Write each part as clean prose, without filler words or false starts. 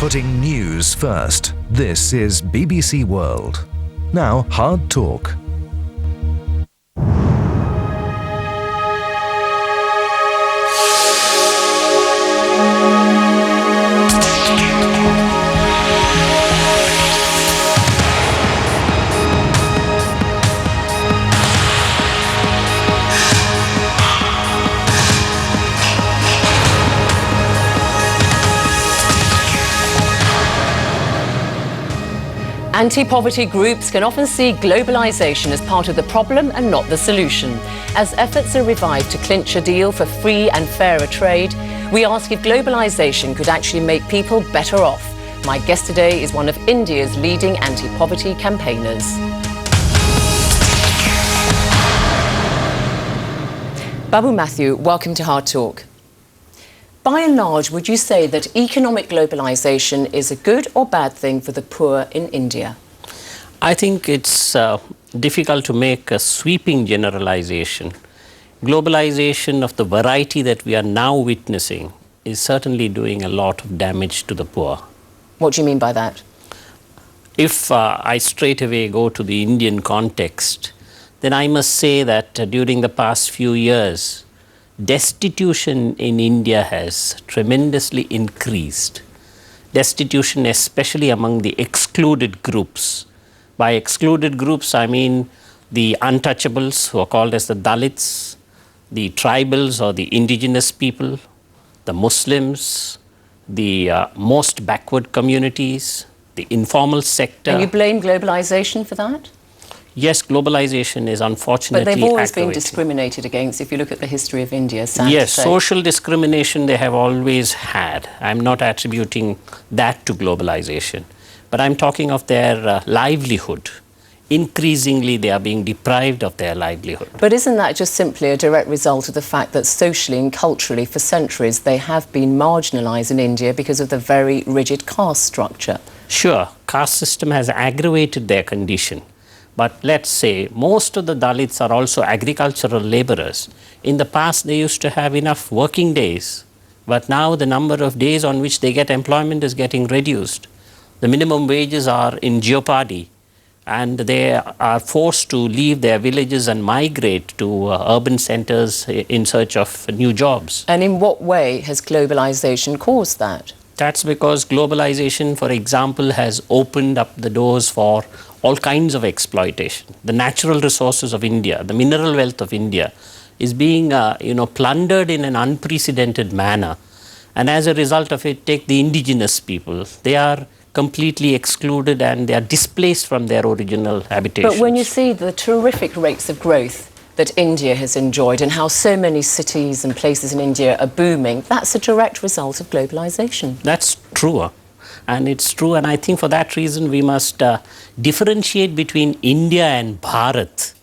Putting news first. This is BBC World. Now, Hard Talk. Anti-poverty groups can often see globalisation as part of the problem and not the solution. As efforts are revived to clinch a deal for free and fairer trade, we ask if globalisation could actually make people better off. My guest today is one of India's leading anti-poverty campaigners. Babu Mathew, welcome to Hard Talk. By and large, would you say that economic globalisation is a good or bad thing for the poor in India? I think it's difficult to make a sweeping generalization. Globalization of the variety that we are now witnessing is certainly doing a lot of damage to the poor. What do you mean by that? If I straight away go to the Indian context, then I must say that during the past few years, destitution in India has tremendously increased. Destitution especially among the excluded groups. By excluded groups, I mean the untouchables who are called as the Dalits, the tribals or the indigenous people, the Muslims, the most backward communities, the informal sector. And you blame globalization for that? Yes, globalization is unfortunately But they've always been aggravating. discriminated against if you look at the history of India, sad Yes, to say. social discrimination they have always had. I'm not attributing that to globalization, but I'm talking of their livelihood. Increasingly, they are being deprived of their livelihood. But isn't that just simply a direct result of the fact that socially and culturally for centuries they have been marginalised in India because of the very rigid caste structure? Sure, caste system has aggravated their condition. But let's say most of the Dalits are also agricultural laborers. In the past, they used to have enough working days, but now the number of days on which they get employment is getting reduced. The minimum wages are in jeopardy, and they are forced to leave their villages and migrate to urban centers in search of new jobs. And in what way has globalisation caused that? That's because globalization, for example, has opened up the doors for all kinds of exploitation. The natural resources of India, the mineral wealth of India is being plundered in an unprecedented manner. And as a result of it, take the indigenous people. They are completely excluded and they are displaced from their original habitations. But when you see the terrific rates of growth that India has enjoyed and how so many cities and places in India are booming, that's a direct result of globalization. That's true. And it's true, and I think for that reason we must differentiate between India and Bharat.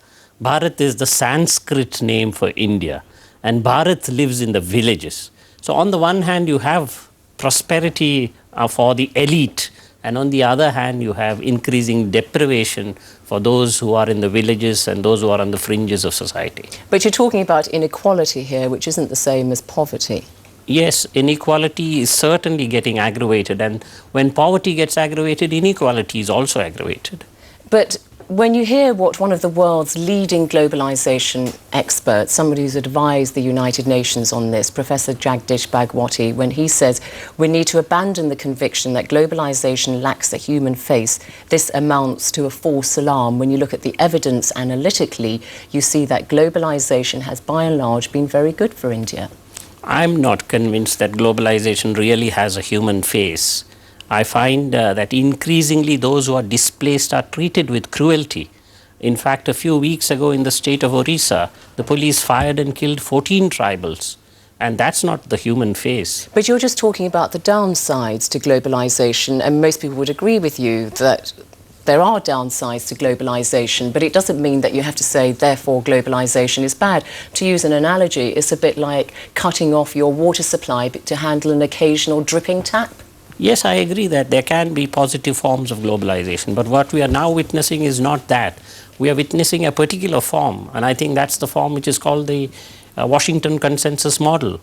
Bharat is the Sanskrit name for India, and Bharat lives in the villages. So on the one hand you have prosperity for the elite, and on the other hand you have increasing deprivation for those who are in the villages and those who are on the fringes of society. But you're talking about inequality here, which isn't the same as poverty. Yes, inequality is certainly getting aggravated, and when poverty gets aggravated, inequality is also aggravated. But when you hear what one of the world's leading globalisation experts, somebody who's advised the United Nations on this, Professor Jagdish Bhagwati, when he says we need to abandon the conviction that globalisation lacks a human face, this amounts to a false alarm. When you look at the evidence analytically, you see that globalisation has by and large been very good for India. I'm not convinced that globalization really has a human face. I find that increasingly those who are displaced are treated with cruelty. In fact, a few weeks ago in the state of Orissa, the police fired and killed 14 tribals. And that's not the human face. But you're just talking about the downsides to globalization, and most people would agree with you that there are downsides to globalisation, but it doesn't mean that you have to say, therefore, globalisation is bad. To use an analogy, it's a bit like cutting off your water supply to handle an occasional dripping tap. Yes, I agree that there can be positive forms of globalization, but what we are now witnessing is not that. We are witnessing a particular form, and I think that's the form which is called the Washington Consensus Model.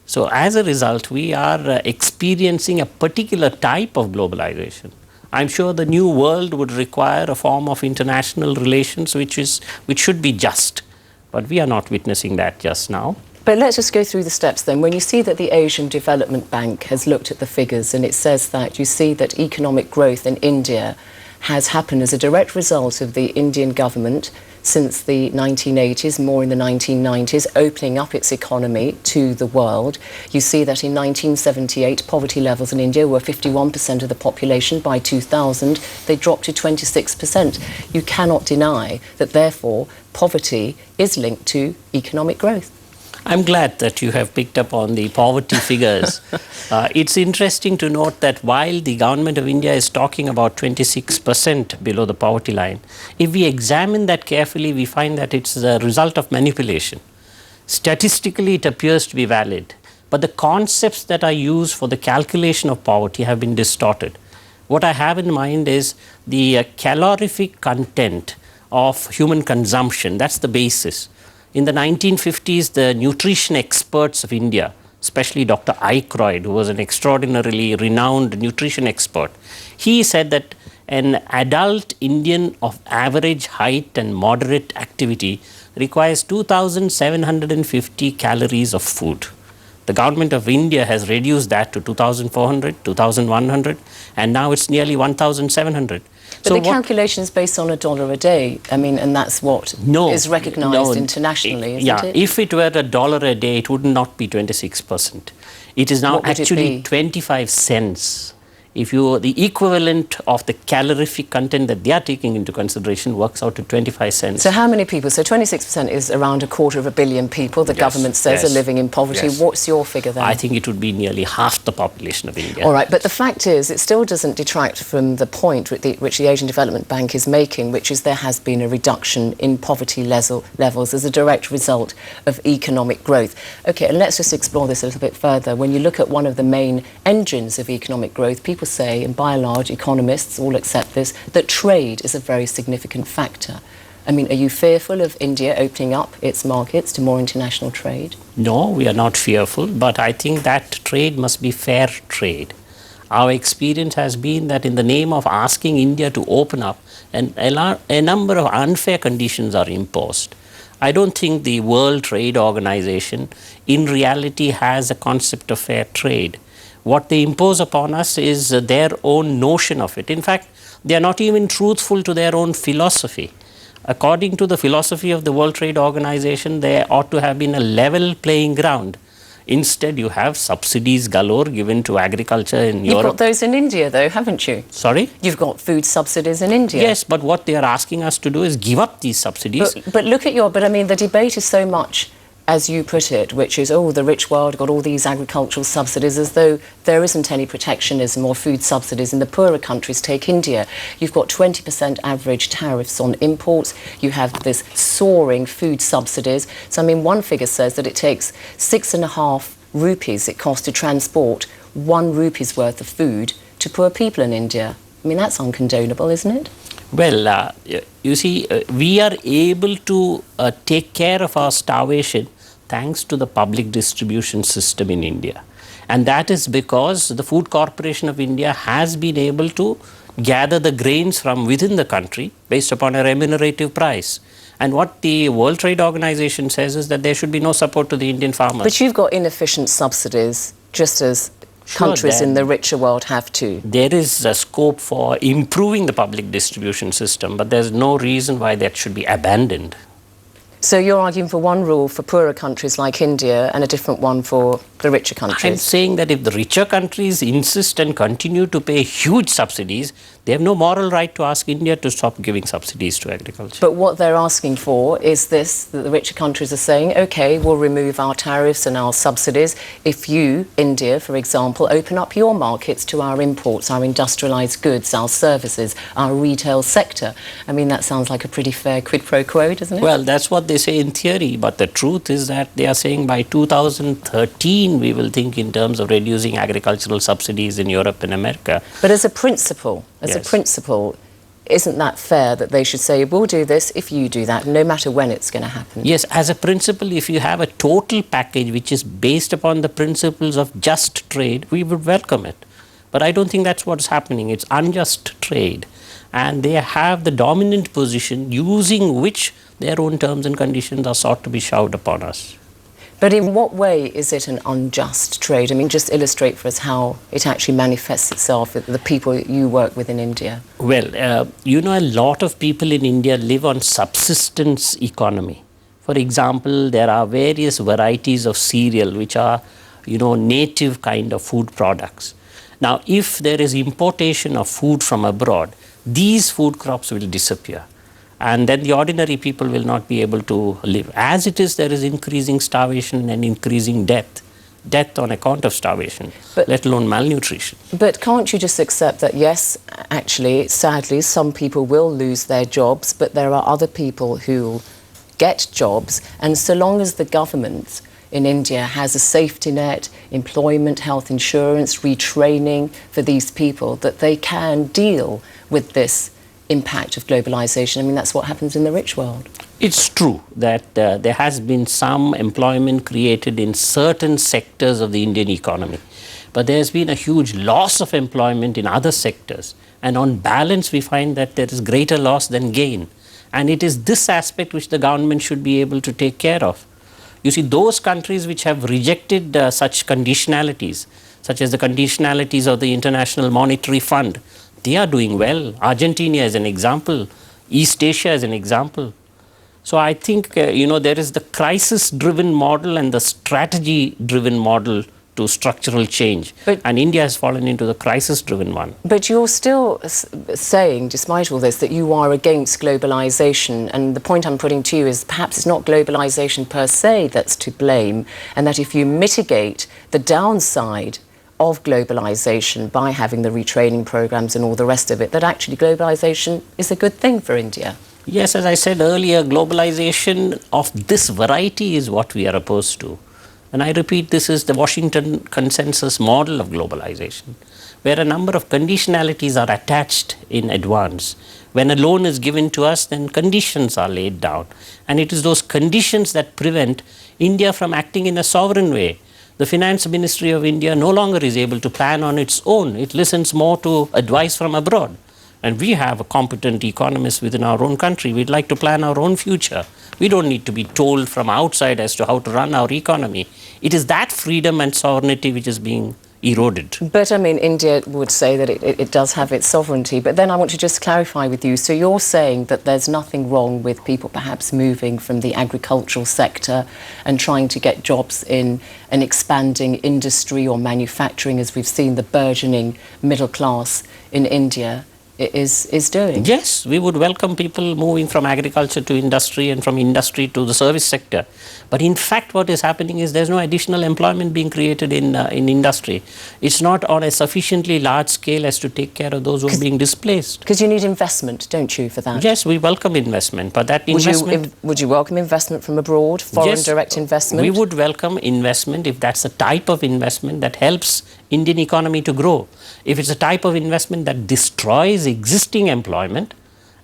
So as a result, we are experiencing a particular type of globalization. I'm sure the new world would require a form of international relations which should be just, but we are not witnessing that just now. But let's just go through the steps then. When you see that the Asian Development Bank has looked at the figures and it says that you see that economic growth in India has happened as a direct result of the Indian government since the 1980s, more in the 1990s, opening up its economy to the world. You see that in 1978, poverty levels in India were 51% of the population. By 2000, they dropped to 26%. You cannot deny that, therefore, poverty is linked to economic growth. I'm glad that you have picked up on the poverty figures. It's interesting to note that while the government of India is talking about 26% below the poverty line, if we examine that carefully, we find that it's a result of manipulation. Statistically, it appears to be valid, but the concepts that are used for the calculation of poverty have been distorted. What I have in mind is the calorific content of human consumption. That's the basis. In the 1950s, the nutrition experts of India, especially Dr. Aykroyd, who was an extraordinarily renowned nutrition expert, he said that an adult Indian of average height and moderate activity requires 2,750 calories of food. The government of India has reduced that to 2,400, 2,100, and now it's nearly 1,700. But the calculation is based on $1 a day. I mean, and that's what is recognised internationally, isn't it? If it were $1 a day, it would not be 26%. It is now actually 25 cents. If the equivalent of the calorific content that they are taking into consideration works out to 25 cents. So how many people? So 26% is around 250 million people, the government says, are living in poverty. What's your figure then? I think it would be nearly half the population of India. All right, but the fact is, it still doesn't detract from the point which the Asian Development Bank is making, which is there has been a reduction in poverty levels as a direct result of economic growth. Okay, and let's just explore this a little bit further. When you look at one of the main engines of economic growth, people say, and by and large, economists all accept this, that trade is a very significant factor. I mean, are you fearful of India opening up its markets to more international trade? No, we are not fearful, but I think that trade must be fair trade. Our experience has been that in the name of asking India to open up, a number of unfair conditions are imposed. I don't think the World Trade Organization in reality has a concept of fair trade. What they impose upon us is their own notion of it. In fact, they are not even truthful to their own philosophy. According to the philosophy of the World Trade Organization, there ought to have been a level playing ground. Instead, you have subsidies galore given to agriculture in Europe. You've got those in India, though, haven't you? Sorry? You've got food subsidies in India. Yes, but what they are asking us to do is give up these subsidies. But look at but I mean, the debate is so much, as you put it, which is, the rich world got all these agricultural subsidies, as though there isn't any protectionism or food subsidies in the poorer countries. Take India. You've got 20% average tariffs on imports. You have this soaring food subsidies. So, I mean, one figure says that it takes 6.5 rupees it costs to transport 1 rupee's worth of food to poor people in India. I mean, that's uncondonable, isn't it? Well, you see, we are able to take care of our starvation thanks to the public distribution system in India. And that is because the Food Corporation of India has been able to gather the grains from within the country based upon a remunerative price. And what the World Trade Organization says is that there should be no support to the Indian farmers. But you've got inefficient subsidies, just as countries in the richer world have to. There is a scope for improving the public distribution system, but there's no reason why that should be abandoned. So you're arguing for one rule for poorer countries like India and a different one for the richer countries? I'm saying that if the richer countries insist and continue to pay huge subsidies, they have no moral right to ask India to stop giving subsidies to agriculture. But what they're asking for is this, that the richer countries are saying, OK, we'll remove our tariffs and our subsidies if you, India, for example, open up your markets to our imports, our industrialised goods, our services, our retail sector. I mean, that sounds like a pretty fair quid pro quo, doesn't it? Well, that's what they say in theory, but the truth is that they are saying by 2013 we will think in terms of reducing agricultural subsidies in Europe and America. But as a principle, isn't that fair that they should say, we'll do this if you do that, no matter when it's going to happen? Yes, as a principle, if you have a total package which is based upon the principles of just trade, we would welcome it. But I don't think that's what's happening. It's unjust trade. And they have the dominant position using which their own terms and conditions are sought to be showered upon us. But in what way is it an unjust trade? I mean, just illustrate for us how it actually manifests itself with the people you work with in India. Well, a lot of people in India live on subsistence economy. For example, there are various varieties of cereal which are, native kind of food products. Now, if there is importation of food from abroad, these food crops will disappear. And then the ordinary people will not be able to live. As it is, there is increasing starvation and increasing death on account of starvation, let alone malnutrition. But can't you just accept that, yes, actually, sadly, some people will lose their jobs, but there are other people who get jobs, and so long as the government in India has a safety net, employment, health insurance, retraining for these people, that they can deal with this impact of globalisation. I mean, that's what happens in the rich world. It's true that there has been some employment created in certain sectors of the Indian economy, but there's been a huge loss of employment in other sectors. And on balance, we find that there is greater loss than gain. And it is this aspect which the government should be able to take care of. You see, those countries which have rejected such conditionalities, such as the conditionalities of the International Monetary Fund, they are doing well. Argentina is an example. East Asia is an example. So I think, there is the crisis-driven model and the strategy-driven model to structural change. And India has fallen into the crisis-driven one. But you're still saying, despite all this, that you are against globalisation. And the point I'm putting to you is perhaps it's not globalisation per se that's to blame, and that if you mitigate the downside of globalisation by having the retraining programmes and all the rest of it, that actually globalisation is a good thing for India. Yes, as I said earlier, globalisation of this variety is what we are opposed to. And I repeat, this is the Washington Consensus model of globalisation, where a number of conditionalities are attached in advance. When a loan is given to us, then conditions are laid down. And it is those conditions that prevent India from acting in a sovereign way. The Finance Ministry of India no longer is able to plan on its own. It listens more to advice from abroad. And we have a competent economists within our own country. We'd like to plan our own future. We don't need to be told from outside as to how to run our economy. It is that freedom and sovereignty which is being eroded. But I mean, India would say that it does have its sovereignty. But then I want to just clarify with you. So you're saying that there's nothing wrong with people perhaps moving from the agricultural sector and trying to get jobs in an expanding industry or manufacturing, as we've seen the burgeoning middle class in India is doing? Yes, we would welcome people moving from agriculture to industry and from industry to the service sector. But in fact, what is happening is there's no additional employment being created in industry. It's not on a sufficiently large scale as to take care of those who are being displaced. Because you need investment, don't you, for that? Yes, we welcome investment, but that investment... Would you welcome investment from abroad, foreign direct investment? We would welcome investment if that's a type of investment that helps Indian economy to grow. If it's a type of investment that destroys existing employment,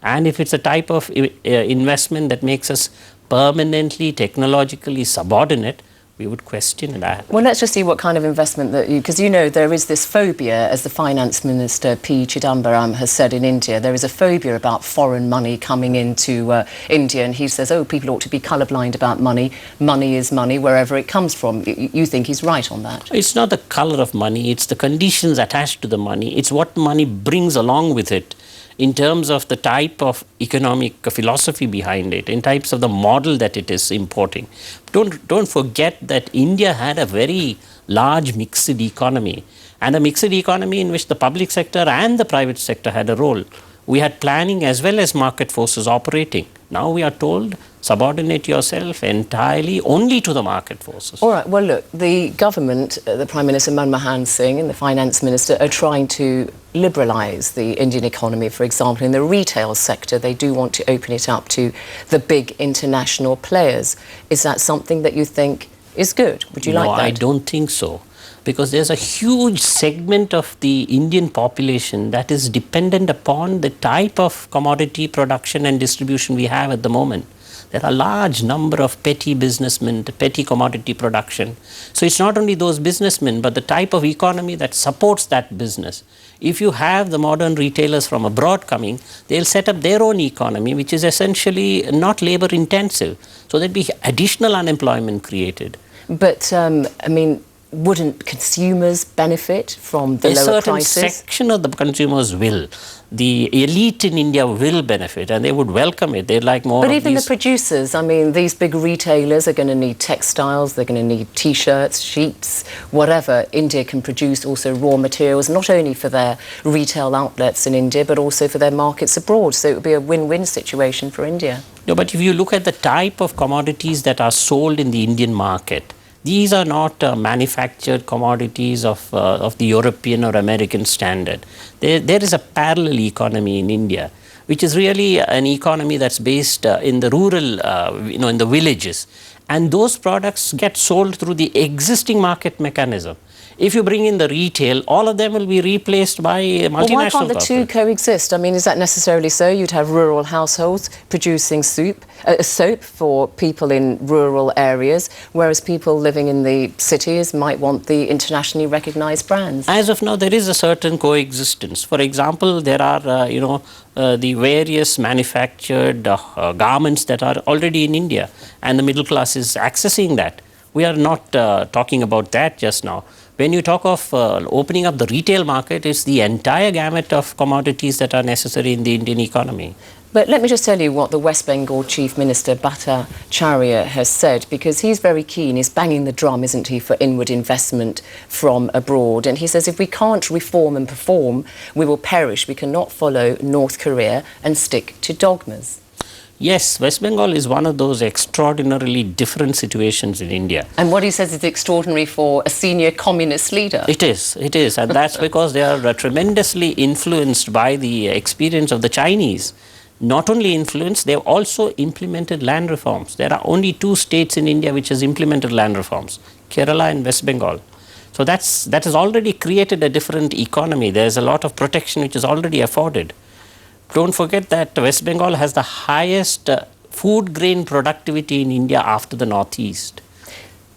and if it's a type of investment that makes us permanently, technologically subordinate, we would question that. Well, let's just see what kind of investment that because there is this phobia, as the Finance Minister P. Chidambaram has said in India, there is a phobia about foreign money coming into India, and he says, people ought to be colourblind about money. Money is money wherever it comes from. You think he's right on that? It's not the colour of money, it's the conditions attached to the money. It's what money brings along with it in terms of the type of economic philosophy behind it, in types of the model that it is importing. Don't forget that India had a very large mixed economy, and a mixed economy in which the public sector and the private sector had a role. We had planning as well as market forces operating. Now we are told, subordinate yourself entirely only to the market forces. All right, well look, the government, the Prime Minister Manmohan Singh and the Finance Minister are trying to liberalise the Indian economy. For example, in the retail sector, they do want to open it up to the big international players. Is that something that you think is good? Would you like that? No, I don't think so. because there's a huge segment of the Indian population that is dependent upon the type of commodity production and distribution we have at the moment. There are a large number of petty businessmen, petty commodity production. So it's not only those businessmen, but the type of economy that supports that business. If you have the modern retailers from abroad coming, they'll set up their own economy, which is essentially not labor intensive. So there'd be additional unemployment created. But, wouldn't consumers benefit from the lower prices? A certain section of the consumers will. The elite in India will benefit, and they would welcome it. They'd like more. But even the producers, these big retailers are going to need textiles, they're going to need T-shirts, sheets, whatever. India can produce also raw materials, not only for their retail outlets in India, but also for their markets abroad. So it would be a win-win situation for India. No, but if you look at the type of commodities that are sold in the Indian market, these are not manufactured commodities of the European or American standard. There is a parallel economy in India, which is really an economy that's based in the rural, in the villages. And those products get sold through the existing market mechanism. If you bring in the retail, all of them will be replaced by multinational Well, why can't the two coexist? Is that necessarily so? You'd have rural households producing soap for people in rural areas, whereas people living in the cities might want the internationally recognised brands. As of now, there is a certain coexistence. For example, there are, the various manufactured garments that are already in India, and the middle class is accessing that. We are not talking about that just now. When you talk of opening up the retail market, it's the entire gamut of commodities that are necessary in the Indian economy. But let me just tell you what the West Bengal Chief Minister Bhattacharya has said, because he's very keen, he's banging the drum, isn't he, for inward investment from abroad. And he says if we can't reform and perform, we will perish. We cannot follow North Korea and stick to dogmas. Yes, West Bengal is one of those extraordinarily different situations in India. And what he says is extraordinary for a senior communist leader. It is. And that's because they are tremendously influenced by the experience of the Chinese. Not only influenced, they have also implemented land reforms. There are only 2 states in India which has implemented land reforms, Kerala and West Bengal. So that has already created a different economy. There's a lot of protection which is already afforded. Don't forget that West Bengal has the highest food grain productivity in India after the Northeast.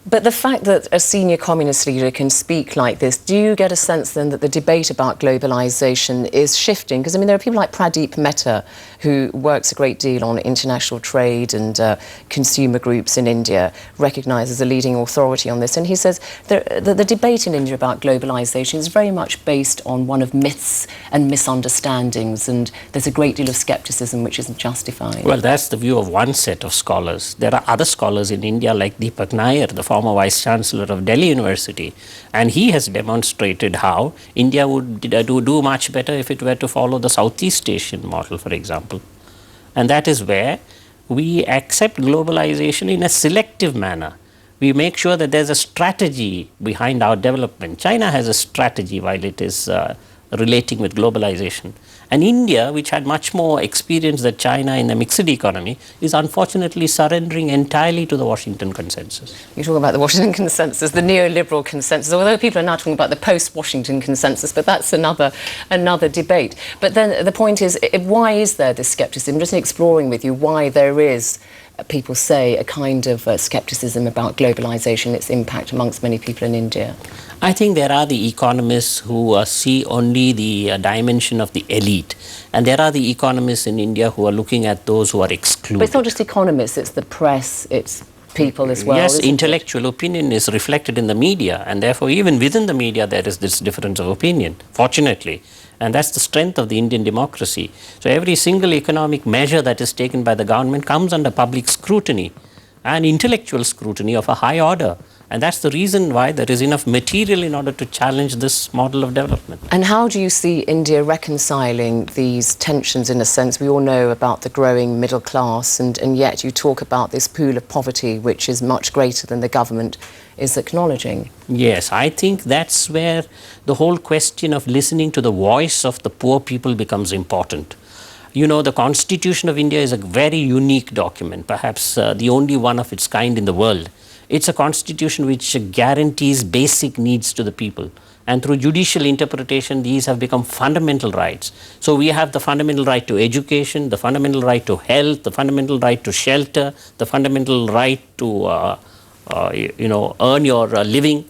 But the fact that a senior communist leader can speak like this, do you get a sense then that the debate about globalisation is shifting? Because, there are people like Pradeep Mehta, who works a great deal on international trade and consumer groups in India, recognised as a leading authority on this. And he says the debate in India about globalisation is very much based on one of myths and misunderstandings, and there's a great deal of scepticism which isn't justified. Well, that's the view of one set of scholars. There are other scholars in India like Deepak Nair, the former Vice Chancellor of Delhi University, and he has demonstrated how India would do much better if it were to follow the Southeast Asian model, for example. And that is where we accept globalization in a selective manner. We make sure that there's a strategy behind our development. China has a strategy while it is relating with globalization. And India, which had much more experience than China in the mixed economy, is unfortunately surrendering entirely to the Washington consensus. You're talking about the Washington consensus, the neoliberal consensus, although people are now talking about the post-Washington consensus, but that's another debate. But then the point is, why is there this scepticism? Just exploring with you why there is, people say, a kind of scepticism about globalisation, its impact amongst many people in India. I think there are the economists who see only the dimension of the elite, and there are the economists in India who are looking at those who are excluded. But it's not just economists, it's the press, it's people as well. Yes, intellectual opinion is reflected in the media, and therefore even within the media there is this difference of opinion, fortunately. And that's the strength of the Indian democracy. So every single economic measure that is taken by the government comes under public scrutiny and intellectual scrutiny of a high order. And that's the reason why there is enough material in order to challenge this model of development. And how do you see India reconciling these tensions in a sense? We all know about the growing middle class, and yet you talk about this pool of poverty which is much greater than the government is acknowledging. Yes, I think that's where the whole question of listening to the voice of the poor people becomes important. You know, the Constitution of India is a very unique document, perhaps the only one of its kind in the world. It's a constitution which guarantees basic needs to the people. And through judicial interpretation, these have become fundamental rights. So we have the fundamental right to education, the fundamental right to health, the fundamental right to shelter, the fundamental right to earn your living.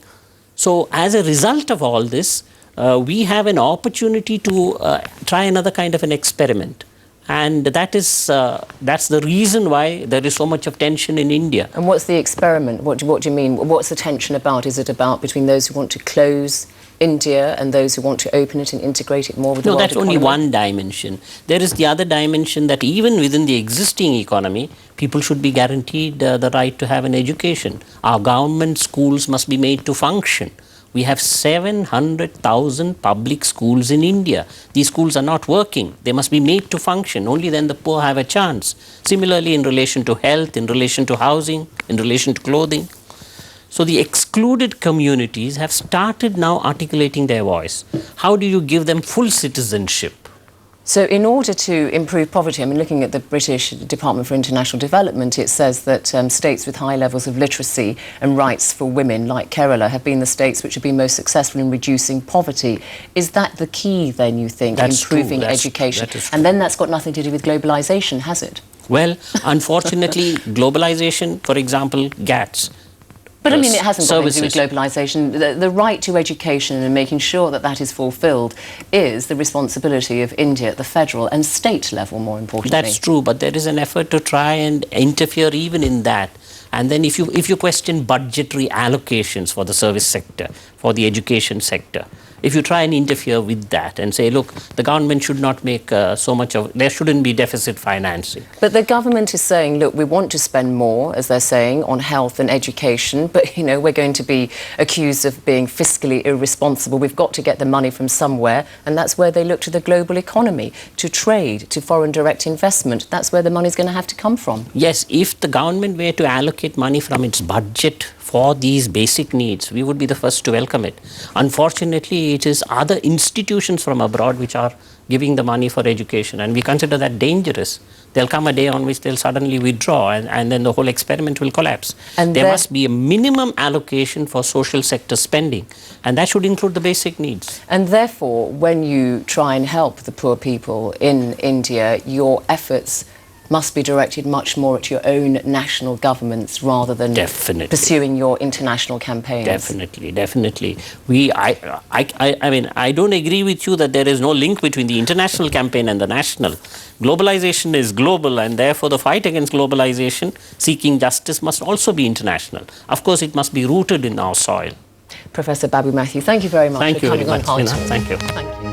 So as a result of all this, we have an opportunity to try another kind of an experiment. And that's the reason why there is so much of tension in India. And what's the experiment? What do you mean? What's the tension about? Is it about between those who want to close India and those who want to open it and integrate it more with the world economy? No, that's only one dimension. There is the other dimension that even within the existing economy, people should be guaranteed the right to have an education. Our government schools must be made to function. We have 700,000 public schools in India. These schools are not working. They must be made to function. Only then the poor have a chance. Similarly, in relation to health, in relation to housing, in relation to clothing. So the excluded communities have started now articulating their voice. How do you give them full citizenship? So in order to improve poverty, I mean, looking at the British Department for International Development, it says that states with high levels of literacy and rights for women, like Kerala, have been the states which have been most successful in reducing poverty. Is that the key, then, you think, improving education? And then that's got nothing to do with globalisation, has it? Well, unfortunately, globalisation, for example, GATS. But I mean, it hasn't got anything to do with globalisation. The right to education and making sure that that is fulfilled is the responsibility of India at the federal and state level, more importantly. That's true, but there is an effort to try and interfere even in that. And then if you question budgetary allocations for the service sector, for the education sector, if you try and interfere with that and say, look, the government should not make so much of, there shouldn't be deficit financing. But the government is saying, look, we want to spend more, as they're saying, on health and education, but, you know, we're going to be accused of being fiscally irresponsible. We've got to get the money from somewhere, and that's where they look to the global economy, to trade, to foreign direct investment. That's where the money's going to have to come from. Yes, if the government were to allocate money from its budget for these basic needs, we would be the first to welcome it. Unfortunately, it is other institutions from abroad which are giving the money for education, and we consider that dangerous. There'll come a day on which they'll suddenly withdraw, and then the whole experiment will collapse. And there must be a minimum allocation for social sector spending, and that should include the basic needs. And therefore, when you try and help the poor people in India, your efforts must be directed much more at your own national governments rather than pursuing your international campaigns. Definitely. I mean, I don't agree with you that there is no link between the international campaign and the national. Globalization is global, and therefore the fight against globalization, seeking justice, must also be international. Of course, it must be rooted in our soil. Professor Babu Mathew, thank you very much for coming on Hard Talk. Thank you. Thank you.